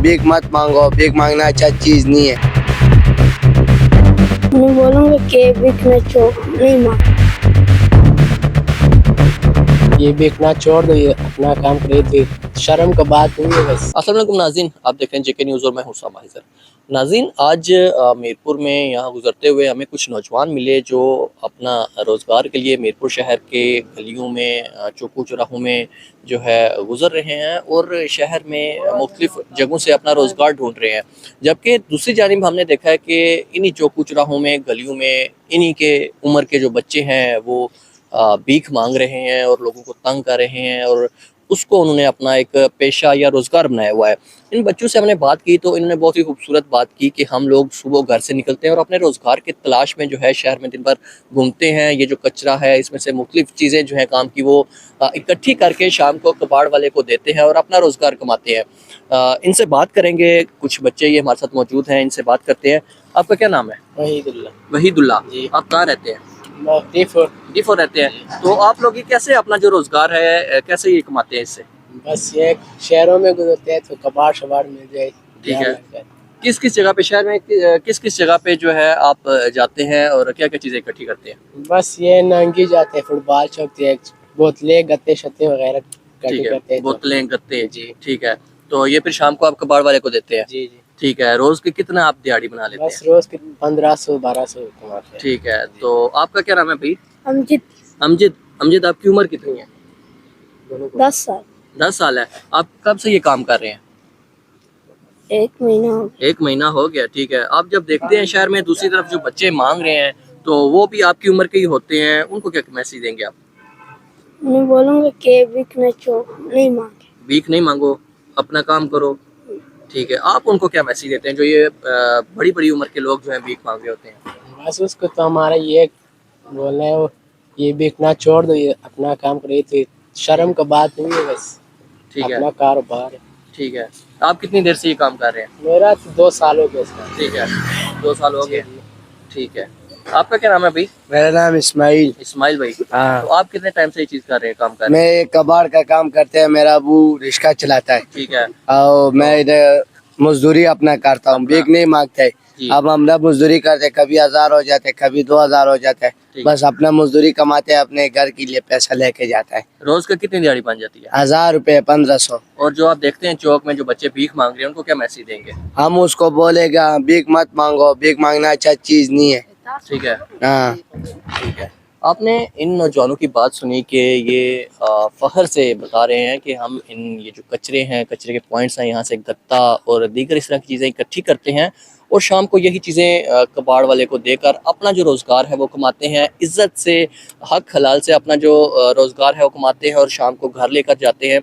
हूँ, भीख मत मांगो, भीख मांगना अच्छा चीज नहीं है। मैं बोलूँगा कि भीख नहीं मांग। ये बेचना छोड़ दो, ये अपना काम करे थे, शर्म का बात नहीं है बस। अस्सलाम वालेकुम नाज़रीन, आप देख रहे हैं जेके न्यूज़ और मैं हूं उसामा हिज़र। नाज़रीन, आज मीरपुर में यहाँ गुजरते हुए हमें कुछ नौजवान मिले जो अपना रोज़गार के लिए मीरपुर शहर के गलियों में, चौकों चौराहों में जो है गुजर रहे हैं और शहर में मुख्तलिफ जगहों से अपना रोज़गार ढूंढ रहे हैं। जबकि दूसरी जानिब हमने देखा है कि इन्हीं चौकों चौराहों में, गलियों में इन्हीं के उम्र के जो बच्चे हैं वो भीख मांग रहे हैं और लोगों को तंग कर रहे हैं और उसको उन्होंने अपना एक पेशा या रोज़गार बनाया हुआ है। इन बच्चों से हमने बात की तो इन्होंने बहुत ही खूबसूरत बात की कि हम लोग सुबह घर से निकलते हैं और अपने रोज़गार की तलाश में जो है शहर में दिन भर घूमते हैं। ये जो कचरा है इसमें से मुख्तलिफ चीज़ें जो हैं काम की वो इकट्ठी करके शाम को कबाड़ वाले को देते हैं और अपना रोज़गार कमाते हैं। इनसे बात करेंगे, कुछ बच्चे ये हमारे साथ मौजूद हैं, इनसे बात करते हैं। आपका क्या नाम है? वहीदुल्ला जी। आप कहाँ रहते हैं? D4 रहते हैं। तो आप लोग ये कैसे अपना जो रोजगार है कैसे ये कमाते हैं इससे? बस ये शहरों में गुजरते हैं तो कबाड़ शबाड़ मिल जाए। ठीक है। किस किस जगह पे शहर में किस किस जगह पे जो है आप जाते हैं और क्या क्या चीज़ें इकट्ठी करते हैं? बस ये नंगी जाते हैं, फुटबॉल चौकते हैं, बोतलें गत्ते शत्ते वगैरह इकट्ठी करते हैं। बोतलें गत्ते जी, ठीक है। तो ये फिर शाम को आप कबाड़ वाले को देते हैं? जी जी। ठीक है। रोज के कितना आप दिहाड़ी बना लेते हैं? बस रोज के 1500-1200 कमाते हैं। ठीक है। तो आपका क्या नाम है भाई? अमजिद। आपकी उम्र कितनी है? 10 साल। 10 साल है। आप कब से ये काम कर रहे हैं? 1 महीना हो गया। 1 महीना हो गया, ठीक है। आप जब देखते हैं शहर में दूसरी तरफ जो बच्चे मांग रहे हैं तो वो भी आपकी उम्र के ही होते हैं, उनको क्या मैसेज देंगे आप? मैं बोलूँगा कि भीख नहीं मांग। भीख नहीं मांगो, अपना काम करो। ठीक है। आप उनको क्या मैसेज देते हैं जो ये बड़ी बड़ी उम्र के लोग जो हैं भीख मांग रहे होते हैं? बस उसको तो हमारा ये बोलना है, वो ये बेचना छोड़ दो, ये अपना काम करे थे, शर्म का बात नहीं है बस। ठीक है। अपना कारोबार है। ठीक है। आप कितनी देर से ये काम कर रहे हैं? मेरा तो 2 साल हो गया इसका। ठीक है। 2 साल हो गए। ठीक है। आपका क्या नाम है भाई? मेरा नाम इस्माइल भाई। हाँ। तो आप कितने टाइम से ये चीज कर रहे हैं, काम कर रहे मैं कबाड़ का काम करते हैं, मेरा अबू रिक्शा चलाता है। ठीक है। और मैं इधर मजदूरी अपना करता हूँ, भीख नहीं मांगते। अब हम ना मजदूरी करते, कभी 1000 हो जाते, कभी 2000 हो जाता है। बस अपना मजदूरी कमाते हैं, अपने घर के लिए पैसा लेके जाता है। रोज का कितनी दिहाड़ी बन जाती है? 1000 रुपए, 1500। और जो आप देखते हैं चौक में जो बच्चे भीख मांग रहे हैं उनको क्या मैसेज देंगे? हम उसको बोलेगा भीख मत मांगो, भीख मांगना अच्छा चीज नहीं है। ठीक है। हाँ। ठीक है। आपने इन नौजवानों की बात सुनी कि ये फखर से बता रहे हैं कि हम ये जो कचरे हैं, कचरे के पॉइंट्स हैं, यहाँ से गत्ता और दीगर इस तरह की चीज़ें इकट्ठी करते हैं और शाम को यही चीज़ें कबाड़ वाले को देकर अपना जो रोज़गार है वो कमाते हैं। इज़्ज़त से, हक हलाल से अपना जो रोज़गार है वो कमाते हैं और शाम को घर लेकर जाते हैं।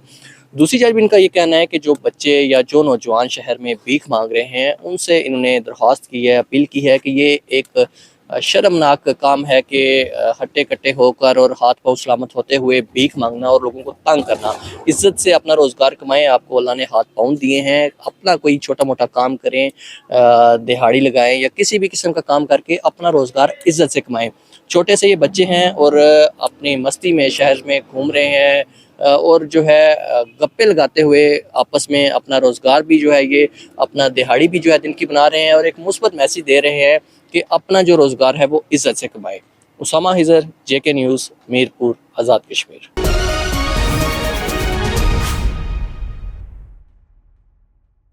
दूसरी जानब इनका ये कहना है कि जो बच्चे या जो नौजवान शहर में भीख मांग रहे हैं उनसे इन्होंने दरख्वास्त की है, अपील की है कि ये एक शर्मनाक काम है कि हट्टे कट्टे होकर और हाथ पाँव सलामत होते हुए भीख मांगना और लोगों को तंग करना। इज़्ज़त से अपना रोज़गार कमाएं, आपको अल्लाह ने हाथ पाँव दिए हैं, अपना कोई छोटा मोटा काम करें, दिहाड़ी लगाएं या किसी भी किस्म का काम करके अपना रोज़गार इज़्ज़त से कमाएं। छोटे से ये बच्चे हैं और अपनी मस्ती में शहर में घूम रहे हैं और जो है गप्पे लगाते हुए आपस में अपना रोज़गार भी जो है ये अपना दिहाड़ी भी जो है दिन की बना रहे हैं और एक मुस्बत मैसेज दे रहे हैं कि अपना जो रोज़गार है वो इज़्ज़त से कमाए। उसामा हिज़र, जेके न्यूज़, मीरपुर, आज़ाद कश्मीर।